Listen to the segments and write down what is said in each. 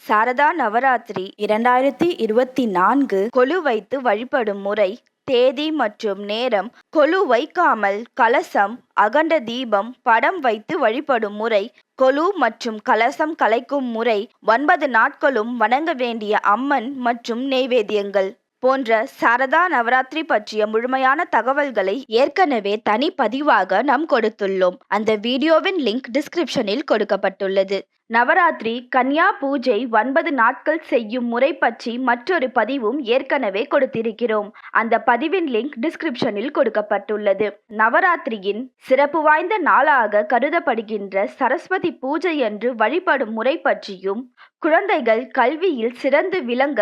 சாரதா நவராத்திரி 2024 கொலு வைத்து வழிபடும் முறை, தேதி மற்றும் நேரம். கொலு வைக்காமல் கலசம், அகண்ட தீபம், படம் வைத்து வழிபடும் முறை. கொலு மற்றும் கலசம் கலைக்கும் முறை. 9 நாட்களும் வணங்க வேண்டிய அம்மன் மற்றும் நெய்வேத்தியங்கள் போன்ற சாரதா நவராத்திரி பற்றிய முழுமையான தகவல்களை ஏற்கனவே தனி பதிவாக நாம் கொடுத்துள்ளோம். அந்த வீடியோவின் லிங்க் டிஸ்கிரிப்ஷனில் கொடுக்கப்பட்டுள்ளது. நவராத்திரி கன்யா பூஜை 9 நாட்கள் செய்யும் முறை பற்றி மற்றொரு பதிவும் ஏற்கனவே கொடுத்திருக்கிறோம். அந்த பதிவின் லிங்க் டிஸ்கிரிப்ஷனில் கொடுக்கப்பட்டுள்ளது. நவராத்திரியின் சிறப்பு வாய்ந்த நாளாக கருதப்படுகின்ற சரஸ்வதி பூஜை என்று வழிபடும் முறை பற்றியும், குழந்தைகள் கல்வியில் சிறந்து விளங்க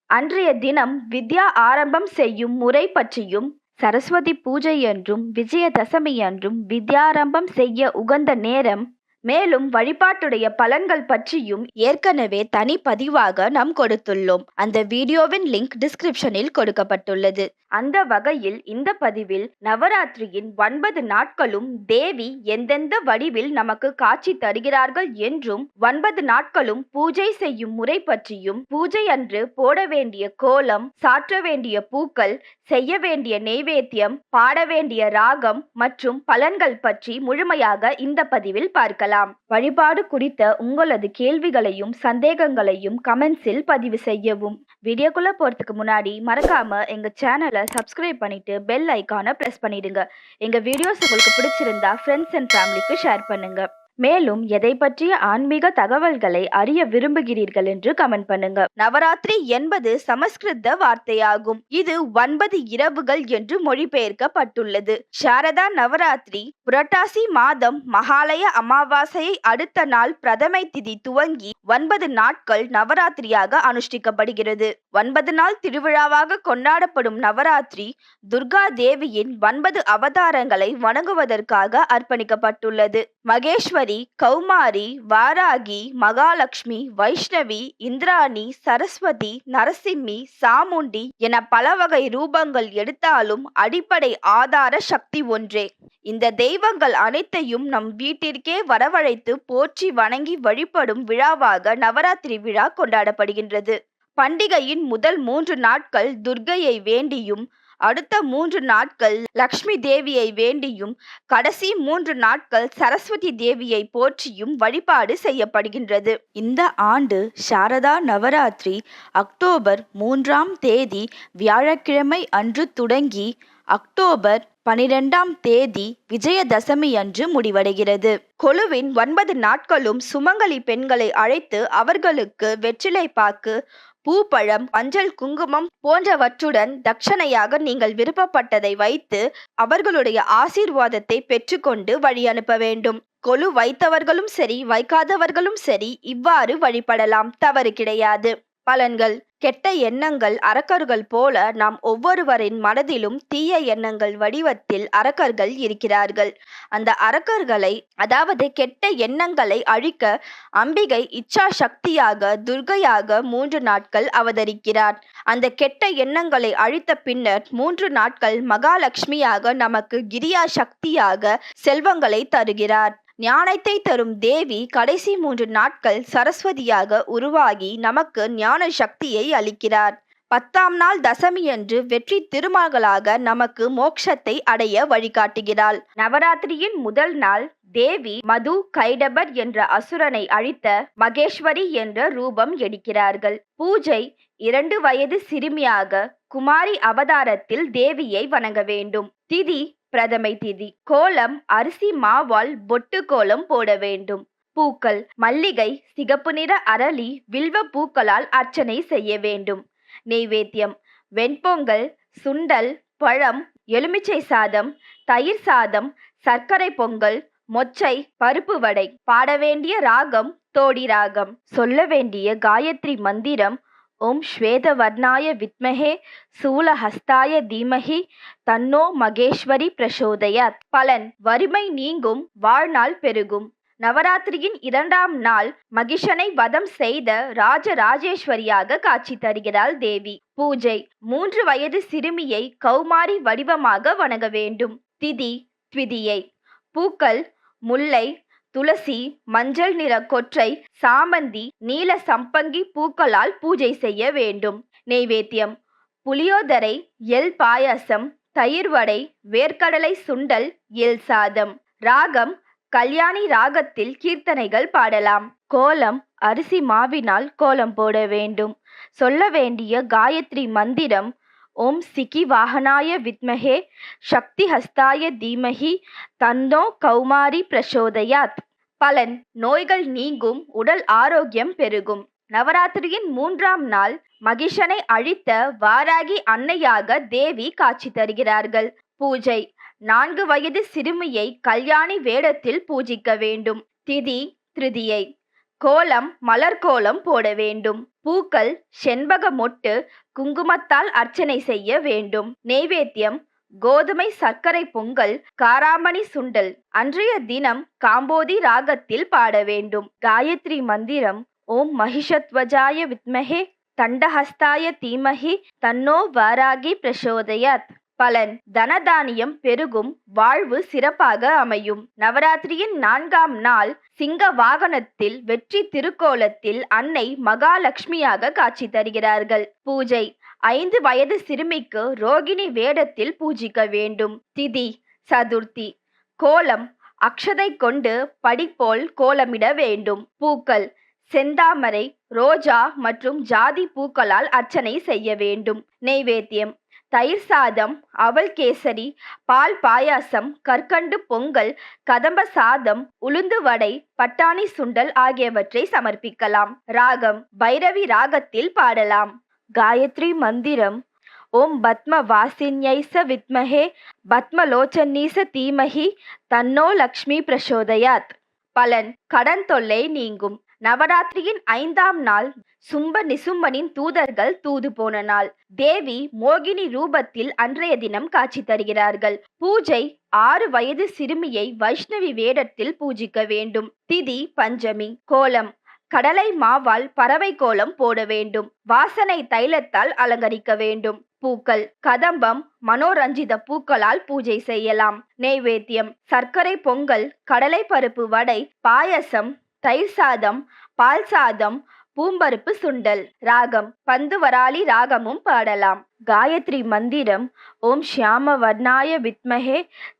அன்றைய தினம் வித்யா ஆரம்பம் செய்யும் முறை பற்றியும், சரஸ்வதி பூஜை என்றும் விஜயதசமி என்றும் வித்யாரம்பம் செய்ய உகந்த நேரம், மேலும் வழிபாட்டுடைய பலன்கள் பற்றியும் ஏற்கனவே தனி பதிவாக நாம் கொடுத்துள்ளோம். அந்த வீடியோவின் லிங்க் டிஸ்கிரிப்ஷனில் கொடுக்கப்பட்டுள்ளது. அந்த வகையில் இந்த பதிவில் நவராத்திரியின் 9 நாட்களும் தேவி எந்தெந்த வடிவில் நமக்கு காட்சி தருகிறார்கள் என்றும், 9 நாட்களும் பூஜை செய்யும் முறை பற்றியும், பூஜை அன்று போட வேண்டிய கோலம், சாற்ற வேண்டிய பூக்கள், செய்ய வேண்டிய நெய்வேத்தியம், பாட வேண்டிய ராகம் மற்றும் பலன்கள் பற்றி முழுமையாக இந்த பதிவில் பார்க்கலாம். வழிபாடு குறித்த உங்களது கேள்விகளையும் சந்தேகங்களையும் கமெண்ட்ஸில் பதிவு செய்யவும். வீடியோக்குள்ள போறதுக்கு முன்னாடி மறக்காம எங்க சேனலை சப்ஸ்கிரைப் பண்ணிட்டு பெல் ஐகானை பிரஸ் பண்ணிடுங்க. எங்க வீடியோஸ் உங்களுக்கு பிடிச்சிருந்தா ஃப்ரெண்ட்ஸ் அண்ட் ஃபேமிலிக்கு ஷேர் பண்ணுங்க. மேலும் எதை பற்றிய ஆன்மீக தகவல்களை அறிய விரும்புகிறீர்கள் என்று கமெண்ட் பண்ணுங்க. நவராத்திரி என்பது சமஸ்கிருத வார்த்தையாகும். இது 9 இரவுகள் என்று மொழிபெயர்க்கப்பட்டுள்ளது. சாரதா நவராத்திரி புரட்டாசி மாதம் மகாலய அமாவாசையை அடுத்த நாள் பிரதமை திதி துவங்கி 9 நாட்கள் நவராத்திரியாக அனுஷ்டிக்கப்படுகிறது. 9 நாள் திருவிழாவாக கொண்டாடப்படும் நவராத்திரி துர்கா தேவியின் 9 அவதாரங்களை வணங்குவதற்காக அர்ப்பணிக்கப்பட்டுள்ளது. மகேஸ்வரி, கௌமாரி, வாராகி, மகாலட்சுமி, வைஷ்ணவி, இந்திராணி, சரஸ்வதி, நரசிம்மி, சாமுண்டி என பல வகை ரூபங்கள் எடுத்தாலும் அடிப்படை ஆதார சக்தி ஒன்றே. இந்த தெய்வங்கள் அனைத்தையும் நம் வீட்டிற்கே வரவழைத்து போற்றி வணங்கி வழிபடும் விழாவாக நவராத்திரி விழா கொண்டாடப்படுகின்றது. பண்டிகையின் முதல் 3 நாட்கள் துர்க்கையை வேண்டியும், அடுத்த 3 நாட்கள் லக்ஷ்மி தேவியை வேண்டியும், கடைசி 3 நாட்கள் சரஸ்வதி தேவியை போற்றியும் வழிபாடு செய்யப்படுகின்றது. இந்த ஆண்டு சாரதா நவராத்திரி அக்டோபர் 3ஆம் தேதி வியாழக்கிழமை அன்று தொடங்கி அக்டோபர் 12ஆம் தேதி விஜயதசமி அன்று முடிவடைகிறது. கொலுவின் 9 நாட்களும் சுமங்கலி பெண்களை அழைத்து அவர்களுக்கு வெற்றிலை பாக்கு, பூப்பழம், மஞ்சள், குங்குமம் போன்றவற்றுடன் தட்சணையாக நீங்கள் விருப்பப்பட்டதை வைத்து அவர்களுடைய ஆசீர்வாதத்தை பெற்றுக்கொண்டு வழி அனுப்ப வேண்டும். கொலு வைத்தவர்களும் சரி, வைக்காதவர்களும் சரி இவ்வாறு வழிபடலாம், தவறு கிடையாது. பலன்கள். கெட்ட எண்ணங்கள் அரக்கர்கள் போல நாம் ஒவ்வொருவரின் மனதிலும் தீய எண்ணங்கள் வடிவத்தில் அரக்கர்கள் இருக்கிறார்கள். அந்த அரக்கர்களை, அதாவது கெட்ட எண்ணங்களை அழிக்க அம்பிகை இச்சா சக்தியாக துர்க்கையாக 3 நாட்கள் அவதரிக்கிறார். அந்த கெட்ட எண்ணங்களை அழித்த பின்னர் 3 நாட்கள் மகாலட்சுமியாக நமக்கு கிரியா சக்தியாக செல்வங்களை தருகிறார். ஞானத்தை தரும் தேவி கடைசி 3 நாட்கள் சரஸ்வதியாக உருவாகி நமக்கு ஞான சக்தியை அளிக்கிறார். 10ஆம் நாள் தசமியன்று வெற்றி திருமகளாக நமக்கு மோட்சத்தை அடைய வழிகாட்டுகிறாள். நவராத்திரியின் முதல் நாள் தேவி மது கைடபர் என்ற அசுரனை அழித்த மகேஸ்வரி என்ற ரூபம் எடுக்கிறார்கள். பூஜை 2 வயது சிறுமியாக குமாரி அவதாரத்தில் தேவியை வணங்க வேண்டும். திதி பிரதமை திதி. கோலம் அரிசி மாவால் பொட்டு கோலம் போட வேண்டும். பூக்கள் மல்லிகை, சிகப்பு நிற அரளி, வில்வ பூக்களால் அர்ச்சனை செய்ய வேண்டும். நெய்வேத்தியம் வெண்பொங்கல், சுண்டல், பழம், எலுமிச்சை சாதம், தயிர் சாதம், சர்க்கரை பொங்கல், மொச்சை, பருப்பு வடை. பாட வேண்டிய ராகம் தோடி ராகம். சொல்ல வேண்டிய காயத்ரி மந்திரம் ஓம் ஸ்வேதவர்ணாய வித்மஹே சூலஹஸ்தாய தீமஹி தன்னோ மகேஸ்வரி பிரசோதயாத். பலன். வறுமை நீங்கும், வாழ்நாள் பெருகும். நவராத்திரியின் 2ஆம் நாள் மகிஷனை வதம் செய்த ராஜராஜேஸ்வரியாக காட்சி தருகிறாள் தேவி. பூஜை 3 வயது சிறுமியை கௌமாரி வடிவமாக வணங்க வேண்டும். திதி த்விதியை. பூக்கள் முல்லை, துளசி, மஞ்சள் நிற கொற்றை, சாமந்தி, நீல சம்பங்கி பூக்களால் பூஜை செய்ய வேண்டும். நெய்வேத்தியம்: புளியோதரை, எள் பாயாசம், தயிர் வடை, வேர்க்கடலை சுண்டல், எள் சாதம். ராகம் கல்யாணி ராகத்தில் கீர்த்தனைகள் பாடலாம். கோலம்: அரிசி மாவினால் கோலம் போட வேண்டும். சொல்ல வேண்டிய காயத்ரி மந்திரம்: ஓம் சிகி வாகனாய வித்மஹே சக்தி ஹஸ்தாய தீமஹி தன்னோ கௌமாரி பிரசோதயாத். பலன்: நோய்கள் நீங்கும், உடல் ஆரோக்கியம் பெருகும். நவராத்திரியின் 3ஆம் நாள் மகிஷனை அழித்த வாராகி அன்னையாக தேவி காட்சி தருகிறார்கள். பூஜை: 4 வயது சிறுமியை கல்யாணி வேடத்தில் பூஜிக்க வேண்டும். திதி திருதியை. கோலம்: மலர் கோலம் போட வேண்டும். பூக்கள்: செண்பக மொட்டு, குங்குமத்தால் அர்ச்சனை செய்ய வேண்டும். நெய்வேத்தியம்: கோதுமை சர்க்கரை பொங்கல், காராமணி சுண்டல். அன்றைய தினம் காம்போதி ராகத்தில் பாட வேண்டும். காயத்ரி மந்திரம்: ஓம் மகிஷத்வஜாய வித்மஹே தண்டஹஸ்தாய தீமஹி தன்னோ வாராகி பிரசோதயாத். பலன்: தனதானியம் பெருகும், வாழ்வு சிறப்பாக அமையும். நவராத்திரியின் 4ஆம் நாள் சிங்க வாகனத்தில் வெற்றி திருக்கோலத்தில் அன்னை மகாலட்சுமியாக காட்சி தருகிறார்கள். பூஜை: 5 வயது சிறுமிக்கு ரோகிணி வேடத்தில் பூஜிக்க வேண்டும். திதி சதுர்த்தி. கோலம்: அக்ஷதை கொண்டு படிப்போல் கோலமிட வேண்டும். பூக்கள்: செந்தாமரை, ரோஜா மற்றும் ஜாதி பூக்களால் அர்ச்சனை செய்ய வேண்டும். நெய்வேத்தியம்: தயிர் சாதம், அவல் கேசரி, பால் பாயாசம், கற்கண்டு பொங்கல், கதம்ப சாதம், உளுந்து வடை, பட்டாணி சுண்டல் ஆகியவற்றை சமர்ப்பிக்கலாம். ராகம் பைரவி ராகத்தில் பாடலாம். காயத்ரி மந்திரம்: ஓம் பத்ம வாசின்யைச வித்மஹே பத்மலோச்சனீச தீமஹி தன்னோ லக்ஷ்மி பிரசோதயாத். பலன்: கடன் தொல்லை நீங்கும். நவராத்திரியின் 5ஆம் நாள் சும்ப நிசும்பனின் தூதர்கள் தூது போன நாள். தேவி மோகினி ரூபத்தில் அன்றைய தினம் காட்சி தருகிறார்கள். பூஜை: 6 வயது சிறுமியை வைஷ்ணவி வேடத்தில் பூஜிக்க வேண்டும். திதி பஞ்சமி. கோலம்: கடலை மாவால் பறவை கோலம் போட வேண்டும். வாசனை தைலத்தால் அலங்கரிக்க வேண்டும். பூக்கள்: கதம்பம், மனோரஞ்சித பூக்களால் பூஜை செய்யலாம். நெய்வேத்தியம்: சர்க்கரை பொங்கல், கடலை பருப்பு வடை, பாயசம், தயிர் சாதம், பால் சாதம், பூம்பருப்பு சுண்டல். ராகம் பந்துவராளி ராகமும் பாடலாம். காயத்ரி மந்திரம்: ஓம் ஷியாம வர்ணாய வித்மஹே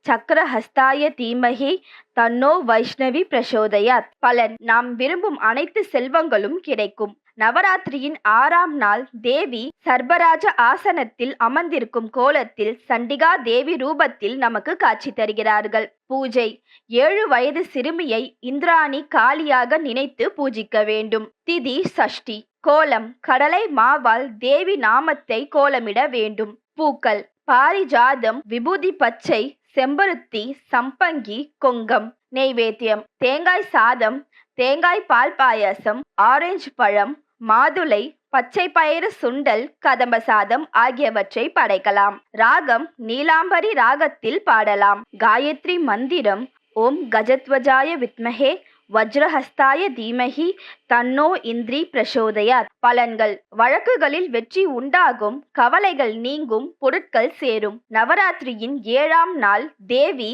சக்கரஹஸ்தாய தீமஹி தன்னோ வைஷ்ணவி பிரசோதயாத். பலன்: நாம் விரும்பும் அனைத்து செல்வங்களும் கிடைக்கும். நவராத்திரியின் 6ஆம் நாள் தேவி சர்பராஜ ஆசனத்தில் அமர்ந்திருக்கும் கோலத்தில் சண்டிகா தேவி ரூபத்தில் நமக்கு காட்சி தருகிறார்கள். பூஜை: 7 வயது சிறுமியை இந்திராணி காளியாக நினைத்து பூஜிக்க வேண்டும். திதி சஷ்டி. கோலம்: கடலை மாவால் தேவி நாமத்தை கோலமிட வேண்டும். பூக்கள்: பாரிஜாதம், விபூதி பச்சை, செம்பருத்தி, சம்பங்கி, கொங்கம். நெய்வேத்தியம்: தேங்காய் சாதம், தேங்காய் பால் பாயாசம், ஆரஞ்சு பழம், மாதுளை, பச்சை பயிறு சுண்டல், கதம்ப சாதம் ஆகியவற்றை படைக்கலாம். ராகம் நீலாம்பரி ராகத்தில் பாடலாம். காயத்ரி மந்திரம்: ஓம் கஜத்வஜாய வித்மஹே வஜ்ரஹஸ்தாய தீமஹி தன்னோ இந்திரி பிரசோதயாத். பலன்கள்: வழக்குகளில் வெற்றி உண்டாகும், கவலைகள் நீங்கும், பொருட்கள் சேரும். நவராத்திரியின் 7ஆம் நாள் தேவி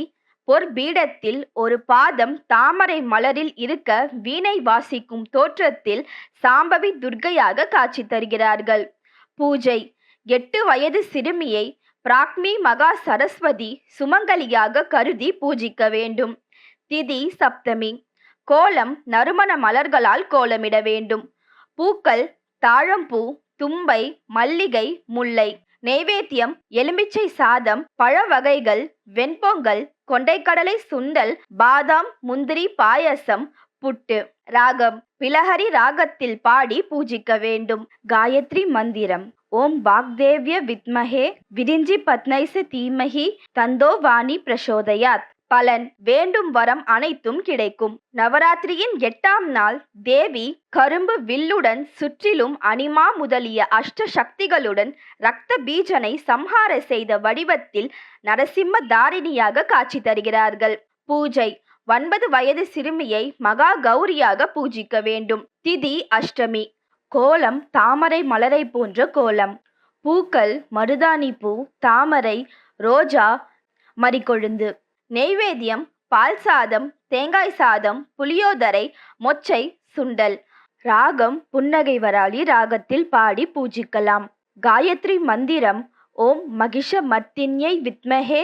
பொற்பீடத்தில் ஒரு பாதம் தாமரை மலரில் இருக்க வீணை வாசிக்கும் தோற்றத்தில் சாம்பவி துர்க்கையாக காட்சி தருகிறார்கள். பூஜை: 8 வயது சிறுமியை பிராக்மி மகா சரஸ்வதி சுமங்கலியாக கருதி பூஜிக்க வேண்டும். திதி சப்தமி. கோலம்: நறுமண மலர்களால் கோலமிட வேண்டும். பூக்கள்: தாழம்பூ, தும்பை, மல்லிகை, முல்லை. நெய்வேத்தியம்: எலுமிச்சை சாதம், பழ வகைகள், வெண்பொங்கல், கொண்டைக்கடலை சுண்டல், பாதாம், முந்திரி பாயசம், புட்டு. ராகம் பிலஹரி ராகத்தில் பாடி பூஜிக்க வேண்டும். காயத்ரி மந்திரம்: ஓம் வாக்தேவ்ய வித்மஹே விரிஞ்சி பத்னைச தீமஹி தந்தோ வாணி பிரசோதயாத். பலன்: வேண்டும் வரம் அனைத்தும் கிடைக்கும். நவராத்திரியின் 8ஆம் நாள் தேவி கரும்பு வில்லுடன் சுற்றிலும் அனிமா முதலிய அஷ்ட சக்திகளுடன் ரக்த பீஜனை சம்ஹார செய்த வடிவத்தில் நரசிம்ம தாரிணியாக காட்சி தருகிறார்கள். பூஜை: 9 வயது சிறுமியை மகா கௌரியாக பூஜிக்க வேண்டும். திதி அஷ்டமி. கோலம்: தாமரை மலரை போன்ற கோலம். பூக்கள்: மருதாணி பூ, தாமரை, ரோஜா, மரிக்கொழுந்து. நெய்வேத்தியம்: பால் சாதம், தேங்காய் சாதம், புளியோதரை, மொச்சை, சுண்டல். ராகம் புன்னகை வராளி ராகத்தில் பாடி பூஜிக்கலாம். காயத்ரி மந்திரம் ஓம் மகிஷமர்த்தின்யை வித்மஹே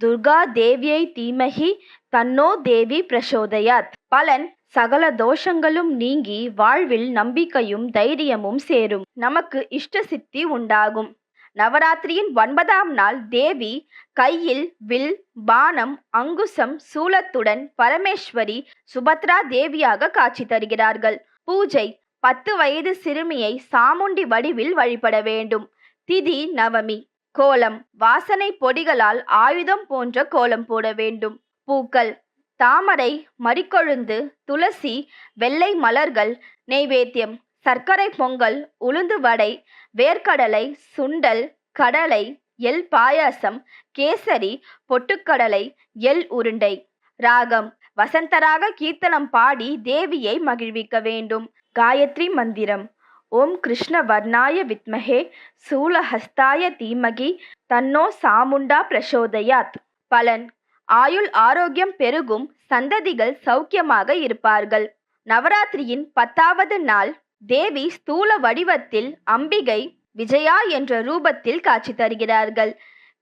துர்கா தேவியை தீமஹி தன்னோ தேவி பிரசோதயாத். பலன் சகல தோஷங்களும் நீங்கி வாழ்வில் நம்பிக்கையும் தைரியமும் சேரும். நமக்கு இஷ்ட சித்தி உண்டாகும். நவராத்திரியின் 9ஆம் நாள் தேவி கையில் வில், பானம், அங்குசம், சூலத்துடன் பரமேஸ்வரி சுபத்ரா தேவியாக காட்சி தருகிறார்கள். பூஜை 10 வயது சிறுமியை சாமுண்டி வடிவில் வழிபட வேண்டும். திதி நவமி. கோலம் வாசனை பொடிகளால் ஆயுதம் போன்ற கோலம் போட வேண்டும். பூக்கள் தாமரை, மரிக்கொழுந்து, துளசி, வெள்ளை மலர்கள். நெய்வேத்தியம் சர்க்கரை பொங்கல், உளுந்து வடை, வேர்க்கடலை, சுண்டல், கடலை, எள் பாயாசம், கேசரி, பொட்டுக்கடலை, எள் உருண்டை. ராகம் வசந்தராக கீர்த்தனம் பாடி தேவியை மகிழ்விக்க வேண்டும். காயத்ரி மந்திரம் ஓம் கிருஷ்ண வர்ணாய வித்மஹே சூலஹஸ்தாய தீமகி தன்னோ சாமுண்டா பிரசோதயாத். பலன் ஆயுள் ஆரோக்கியம் பெருகும். சந்ததிகள் சௌக்கியமாக இருப்பார்கள். நவராத்திரியின் 10ஆவது நாள் தேவி ஸ்தூல வடிவத்தில் அம்பிகை விஜயா என்ற ரூபத்தில் காட்சி தருகிறார்கள்.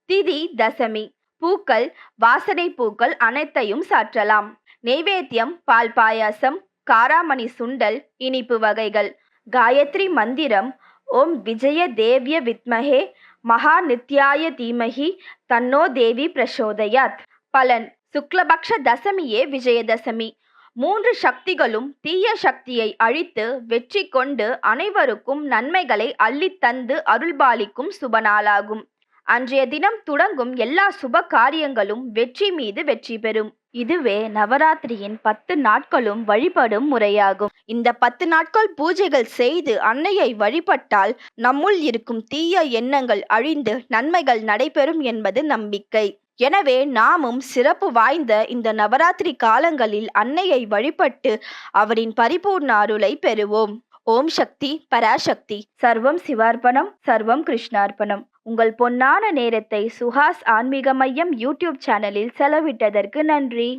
திதி தசமி. பூக்கள் வாசனை பூக்கள் அனைத்தையும் சாற்றலாம். நெய்வேத்தியம் பால் பாயாசம், காராமணி சுண்டல், இனிப்பு வகைகள். காயத்ரி மந்திரம் ஓம் விஜய தேவ்ய வித்மஹே மகா நித்யாய தீமஹி தன்னோ தேவி பிரசோதயாத். பலன் சுக்லபக்ஷ தசமியே விஜயதசமி. 3 சக்திகளும் தீய சக்தியை அழித்து வெற்றி கொண்டு அனைவருக்கும் நன்மைகளை அள்ளித்தந்து அருள்பாலிக்கும் சுபநாளாகும். அன்றைய தினம் தொடங்கும் எல்லா சுப காரியங்களும் வெற்றி மீது வெற்றி பெறும். இதுவே நவராத்திரியின் 10 நாட்களும் வழிபடும் முறையாகும். இந்த 10 நாட்கள் பூஜைகள் செய்து அன்னையை வழிபட்டால் நம்முள் இருக்கும் தீய எண்ணங்கள் அழிந்து நன்மைகள் நடைபெறும் என்பது நம்பிக்கை. எனவே நாமும் சிறப்பு வாய்ந்த இந்த நவராத்திரி காலங்களில் அன்னையை வழிபட்டு அவரின் பரிபூர்ண அருளை பெறுவோம். ஓம் சக்தி பராசக்தி. சர்வம் சிவார்ப்பணம், சர்வம் கிருஷ்ணார்ப்பணம். உங்கள் பொன்னான நேரத்தை சுஹாஸ் ஆன்மீக மையம் யூடியூப் சேனலில் செலவிட்டதற்கு நன்றி.